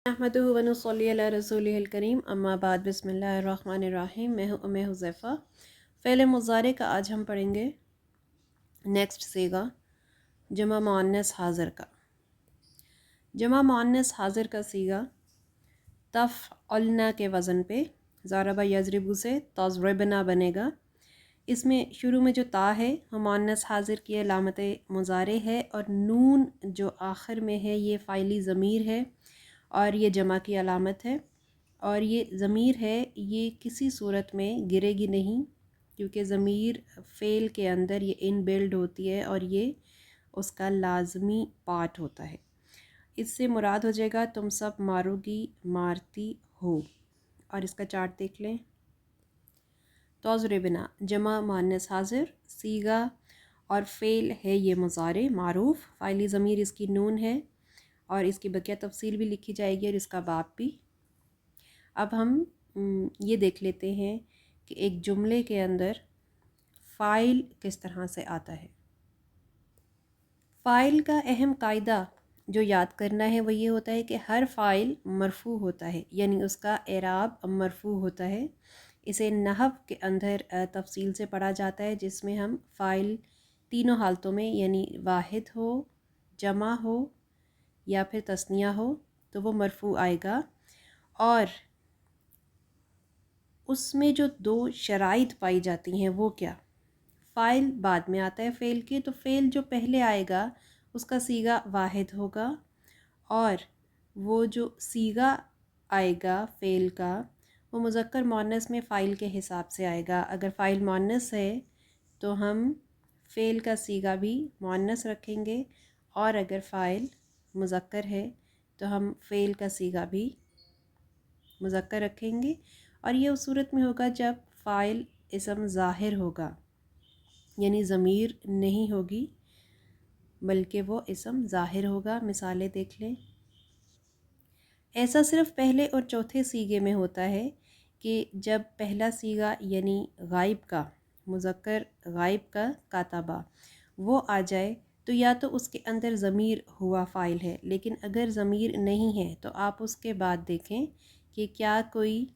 अहमदुहु व नुसल्ली अला रसूलिहिल करीम अम्मा बाद बिस्मिल्लाहिर्रहमानिर्रहीम। मैं हुज़ैफ़ा। फ़ेल मुज़ारे का आज हम पढ़ेंगे नेक्स्ट सीगा जमा मुअन्नस हाज़िर का। जमा मुअन्नस हाज़िर का सीगा तफ़अलना के वज़न पे ज़रबा यज़रिबु से तज़रिबना बनेगा। इसमें शुरू में जो ता है वो मुअन्नस हाज़िर की अलामत मुज़ारे है और नून जो आखिर में है ये फ़ाइली ज़मीर है और ये जमा की अलामत है। और ये ज़मीर है ये किसी सूरत में गिरेगी नहीं क्योंकि ज़मीर फ़ेल के अंदर ये इनबिल्ड होती है और ये उसका लाज़मी पार्ट होता है। इससे मुराद हो जाएगा तुम सब मारोगी मारती हो। और इसका चार्ट देख लें। तज़रिबना जमा मुअन्नस हाज़िर सीगा और फ़ेल है ये मुज़ारे मारूफ़। फ़ाइली ज़मीर इसकी नून है और इसकी बकिया तफसील भी लिखी जाएगी और इसका बाप भी। अब हम ये देख लेते हैं कि एक जुमले के अंदर फ़ाइल किस तरह से आता है। फ़ाइल का अहम कायदा जो याद करना है वो ये होता है कि हर फ़ाइल मरफ़ू होता है, यानी उसका एराब मरफ़ू होता है। इसे नहव के अंदर तफसील से पढ़ा जाता है जिसमें हम फ़ाइल तीनों हालतों में यानी वाहिद हो, जमा हो या फिर तस्निया हो तो वो मरफ़ू आएगा। और उसमें जो दो शराइत पाई जाती हैं वो क्या। फ़ाइल बाद में आता है फ़ेल के, तो फ़ेल जो पहले आएगा उसका सीगा वाहिद होगा और वो जो सीगा आएगा फ़ेल का वो मुज़क्कर मुअन्नस में फ़ाइल के हिसाब से आएगा। अगर फ़ाइल मुअन्नस है तो हम फ़ेल का सीगा भी मुअन्नस रखेंगे और अगर फ़ाइल मुज़क्कर है तो हम फ़ेल का सीगा भी मुज़क्कर रखेंगे। और ये उस सूरत में होगा जब फ़ाइल इसम ज़ाहिर होगा, यानी ज़मीर नहीं होगी बल्कि वो इसम ज़ाहिर होगा। मिसालें देख लें। ऐसा सिर्फ़ पहले और चौथे सीगे में होता है कि जब पहला सीगा यानी गायब का मुज़क्कर गायब का कातबा वो आ जाए तो या तो उसके अंदर ज़मीर हुआ फ़ाइल है, लेकिन अगर ज़मीर नहीं है तो आप उसके बाद देखें कि क्या कोई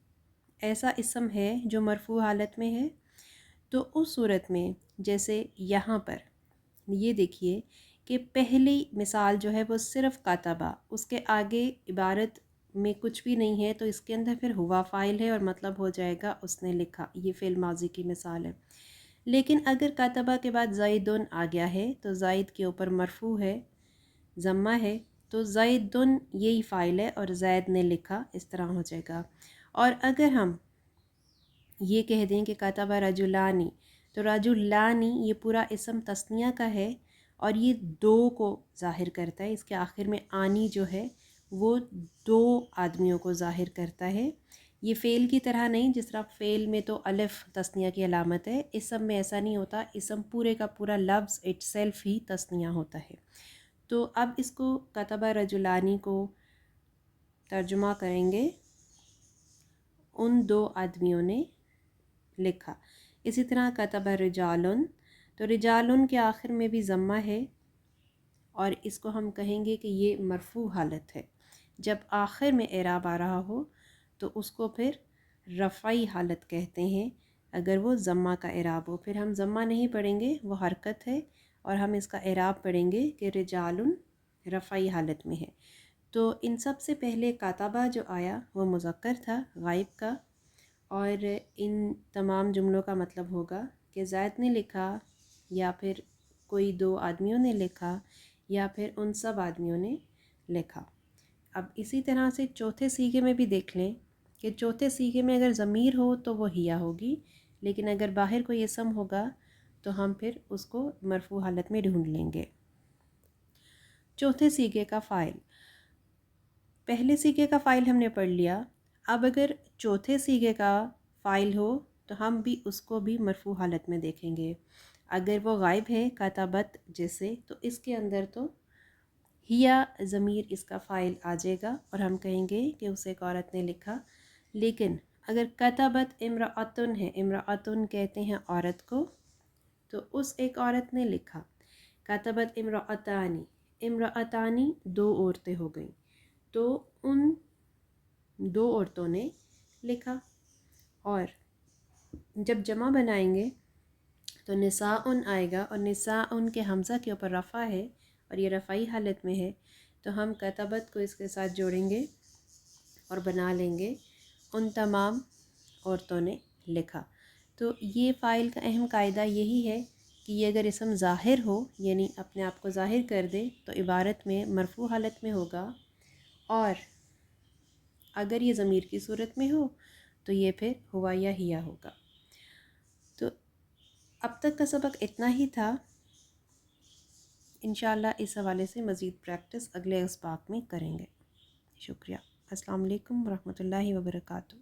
ऐसा इसम है जो मरफ़ू हालत में है। तो उस सूरत में जैसे यहाँ पर ये देखिए कि पहली मिसाल जो है वो सिर्फ़ कातबा, उसके आगे इबारत में कुछ भी नहीं है तो इसके अंदर फिर हुआ फ़ाइल है और मतलब हो जाएगा उसने लिखा। ये फ़िल माजी की मिसाल है। लेकिन अगर कातबा के बाद ज़ैदुन आ गया है तो ज़ैद के ऊपर मरफ़ू है, ज़म्मा है, तो ज़ैदुन यही फ़ाइल है और ज़ैद ने लिखा, इस तरह हो जाएगा। और अगर हम ये कह दें कि कातबा रजुलानी तो रजुलानी ये पूरा इसम तस्निया का है और ये दो को ज़ाहिर करता है। इसके आखिर में आनी जो है वो दो आदमियों को ज़ाहिर करता है। ये फ़ेल की तरह नहीं, जिस तरह फ़ेल में तो अलिफ तस्निया की अलामत है, इसम में ऐसा नहीं होता। इसम पूरे का पूरा लफ्ज़ इटसेल्फ ही तस्निया होता है। तो अब इसको कतबा रजुलानी को तर्जुमा करेंगे उन दो आदमियों ने लिखा। इसी तरह कतबा रिजालुन तो रिजालुन के आखिर में भी ज़म्मा है और इसको हम कहेंगे कि ये मरफ़ू हालत है। जब आखिर में एराब आ रहा हो तो उसको फिर रफ़ई हालत कहते हैं अगर वो ज़म्मा का एराब हो। फिर हम ज़म्मा नहीं पढ़ेंगे, वो हरकत है और हम इसका एराब पढ़ेंगे कि रिजालुन रफ़ई हालत में है। तो इन सब से पहले कातबा जो आया वो मुज़क्कर था गायब का और इन तमाम जुमलों का मतलब होगा कि ज़ैद ने लिखा या फिर कोई दो आदमियों ने लिखा या फिर उन सब आदमियों ने लिखा। अब इसी तरह से चौथे सीगे में भी देख लें कि चौथे सीगे में अगर ज़मीर हो तो वो हिया होगी, लेकिन अगर बाहर कोई इसम होगा तो हम फिर उसको मरफ़ू हालत में ढूंढ लेंगे। चौथे सीगे का फ़ाइल, पहले सीगे का फ़ाइल हमने पढ़ लिया। अब अगर चौथे सीगे का फ़ाइल हो तो हम भी उसको भी मरफ़ू हालत में देखेंगे। अगर वो गायब है कातबत जैसे, तो इसके अंदर तो हिया ज़मीर इसका फ़ाइल आ जाएगा और हम कहेंगे कि उसे एक औरत ने लिखा। लेकिन अगर कतबत इम्राअतुन है, इम्राअतुन कहते हैं औरत को, तो उस एक औरत ने लिखा। कतबत इम्राअतानी, इम्राअतानी दो औरतें हो गई, तो उन دو عورتوں نے لکھا۔ اور جب جمع بنائیں گے تو نساءن آئے گا، اور نساءن کے حمزہ کے اوپر رفع ہے اور یہ رفعی حالت میں ہے، تو ہم کتبت کو اس کے ساتھ جوڑیں گے اور بنا لیں گے ان تمام عورتوں نے لکھا۔ تو یہ فاعل کا اہم قاعدہ یہی ہے کہ یہ اگر اسم ظاہر ہو، یعنی اپنے آپ کو ظاہر کر دے، تو عبارت میں مرفوع حالت میں ہوگا، اور اگر یہ ضمیر کی صورت میں ہو تو یہ پھر ہوا یا ہیا ہوگا۔ تو اب تک کا سبق اتنا ہی تھا۔ انشاءاللہ اس حوالے سے مزید پریکٹس اگلے اسباق میں کریں گے۔ شکریہ۔ السلام علیکم ورحمۃ اللہ وبرکاتہ۔